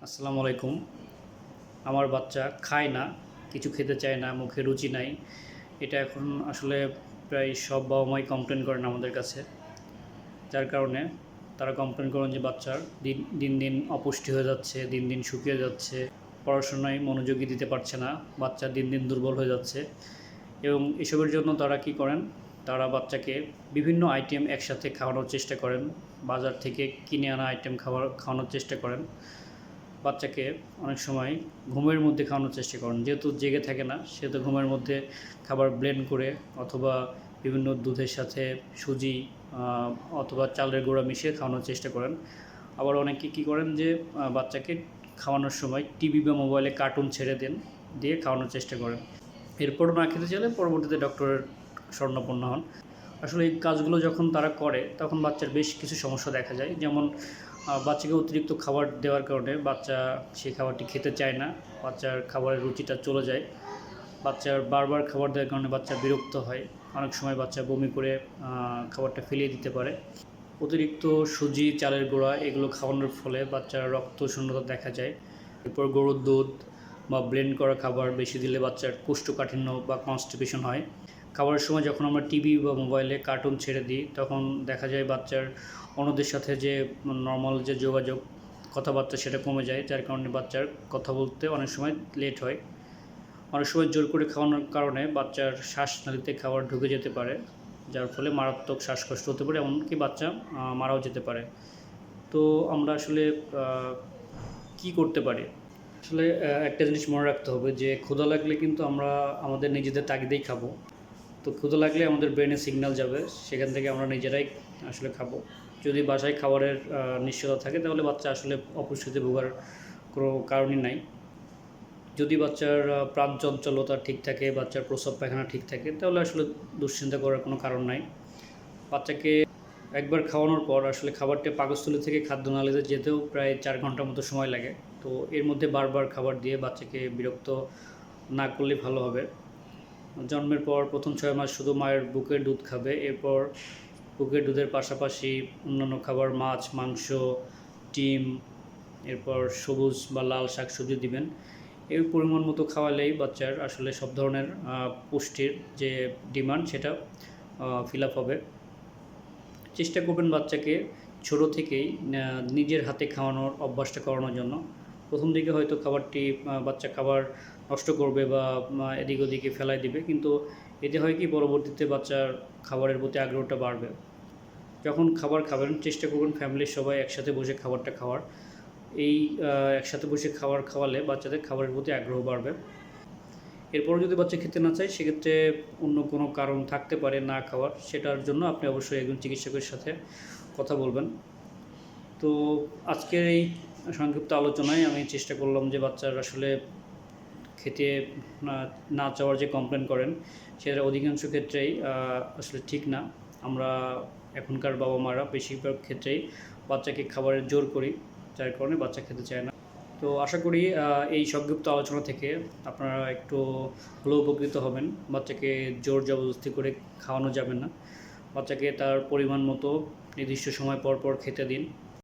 আসসালামু আলাইকুম। আমার বাচ্চা খায় না, কিছু খেতে চায় না, মুখে রুচি নাই। এটা এখন আসলে প্রায় সব বাবা-মাই কমপ্লেন করেন আমাদের কাছে। যার কারণে তারা কমপ্লেন করেন যে বাচ্চার দিন দিন অপুষ্টি হয়ে যাচ্ছে, দিন দিন শুকিয়ে যাচ্ছে, পড়াশোনায় মনোযোগী দিতে পারছে না, বাচ্চা দিন দিন দুর্বল হয়ে যাচ্ছে। এবং এসবের জন্য তারা কি করেন, তারা বাচ্চাকে বিভিন্ন আইটেম একসাথে খাওয়ানোর চেষ্টা করেন, বাজার থেকে কিনে আনা আইটেম খাওয়ানোর চেষ্টা করেন। বাচ্চাকে অনেক সময় ঘুমের মধ্যে খাওয়ানোর চেষ্টা করেন, যেহেতু জেগে থাকে না সেহেতু ঘুমের মধ্যে খাবার ব্লেন্ড করে অথবা বিভিন্ন দুধের সাথে সুজি অথবা চালের গুঁড়া মিশিয়ে খাওয়ানোর চেষ্টা করেন। আবার অনেকে কী করেন যে বাচ্চাকে খাওয়ানোর সময় টিভি বা মোবাইলে কার্টুন ছেড়ে দেন, দিয়ে খাওয়ানোর চেষ্টা করেন। এরপরও না খেতে চাইলে পরবর্তীতে ডক্টরের শরণাপন্ন হন। আসলে এই কাজগুলো যখন তারা করে তখন বাচ্চার বেশ কিছু সমস্যা দেখা যায়, যেমন বাচ্চাকে অতিরিক্ত খাবার দেওয়ার কারণে বাচ্চা সেই খাবারটি খেতে চায় না, বাচ্চার খাবারের রুচিটা চলে যায়, বাচ্চার বারবার খাবার দেওয়ার কারণে বাচ্চা বিরক্ত হয়, অনেক সময় বাচ্চা বমি করে খাবারটা ফেলিয়ে দিতে পারে। অতিরিক্ত সুজি, চালের গুঁড়া এগুলো খাওয়ানোর ফলে বাচ্চার রক্ত শূন্যতা দেখা যায়। এরপর গরুর দুধ বা ব্লেন্ড করা খাবার বেশি দিলে বাচ্চার কোষ্ঠকাঠিন্য বা কনস্টিপেশন হয়। খাবারের সময় যখন আমরা টিভি বা মোবাইলে কার্টুন ছেড়ে দিই তখন দেখা যায় বাচ্চার অন্যদের সাথে যে নর্মাল যে যোগাযোগ, কথাবার্তা সেটা কমে যায়, যার কারণে বাচ্চার কথা বলতে অনেক সময় লেট হয়। অনেক সময় জোর করে খাওয়ানোর কারণে বাচ্চার শ্বাসনালীতে খাবার ঢুকে যেতে পারে, যার ফলে মারাত্মক শ্বাসকষ্ট হতে পারে, এমনকি বাচ্চা মারাও যেতে পারে। তো আমরা আসলে কী করতে পারি? আসলে একটা জিনিস মনে রাখতে হবে যে ক্ষুধা লাগলে কিন্তু আমরা আমাদের নিজেদের তাগিদেই খাবো। তো ক্ষুধা লাগলে আমাদের ব্রেনে সিগন্যাল যাবে, সেখান থেকে আমরা নিজেরাই আসলে খাবো। যদি বাসায় খাবারের নিশ্চয়তা থাকে তাহলে বাচ্চা আসলে অপুষ্টিতে ভোগার কোনো কারণই নাই। যদি বাচ্চার প্রাণ চঞ্চলতা ঠিক থাকে, বাচ্চার প্রস্রাব পায়খানা ঠিক থাকে, তাহলে আসলে দুশ্চিন্তা করার কোনো কারণ নাই। বাচ্চাকে একবার খাওয়ানোর পর আসলে খাবারটা পাকস্থলী থেকে খাদ্যনালীতে যেতেও প্রায় 4 ঘন্টার মতো সময় লাগে। তো এর মধ্যে বারবার খাবার দিয়ে বাচ্চাকে বিরক্ত না করলে ভালো হবে। জন্মের পর প্রথম 6 মাস শুধু মায়ের বুকের দুধ খাবে, এরপর বুকের দুধের পাশাপাশি অন্যান্য খাবার মাছ, মাংস, ডিম, এরপর সবুজ বা লাল শাকসবজি দিবেন। এই পরিমাণ মতো খাওয়ালেই বাচ্চার আসলে সব ধরনের পুষ্টির যে ডিমান্ড সেটা ফিল আপ হবে। চেষ্টা করবেন বাচ্চাকে ছোট থেকেই নিজের হাতে খাওয়ানোর অভ্যাসটা করানোর জন্য। প্রথম দিকে হয়তো খাবারটি বাচ্চা খাবার নষ্ট করবে বা এদিক ওদিকে ফেলাই দিবে, কিন্তু এতে হয় কি পরবর্তীতে বাচ্চার খাবারের প্রতি আগ্রহটা বাড়বে। যখন খাবার খাবেন চেষ্টা করবেন ফ্যামিলির সবাই একসাথে বসে খাবারটা খাওয়ার। এই একসাথে বসে খাবার খাওয়ালে বাচ্চাদের খাবারের প্রতি আগ্রহ বাড়বে। এরপরও যদি বাচ্চা খেতে না চায় সেক্ষেত্রে অন্য কোনো কারণ থাকতে পারে না খাওয়ার, সেটার জন্য আপনি অবশ্যই একজন চিকিৎসকের সাথে কথা বলবেন। তো আজকের এই সংক্ষিপ্ত আলোচনায় আমি চেষ্টা করলাম যে বাচ্চার আসলে খেতে না না চাওয়ার যে কমপ্লেন করেন সেটা অধিকাংশ ক্ষেত্রেই আসলে ঠিক না। আমরা এখনকার বাবা মারা বেশিরভাগ ক্ষেত্রেই বাচ্চাকে খাবারের জোর করি, যার কারণে বাচ্চা খেতে চায় না। তো আশা করি এই সংক্ষিপ্ত আলোচনা থেকে আপনারা একটু হলেও উপকৃত হবেন। বাচ্চাকে জোর জবরদস্তি করে খাওয়ানো যাবে না। বাচ্চাকে তার পরিমাণ মতো নির্দিষ্ট সময় পর পর খেতে দিন।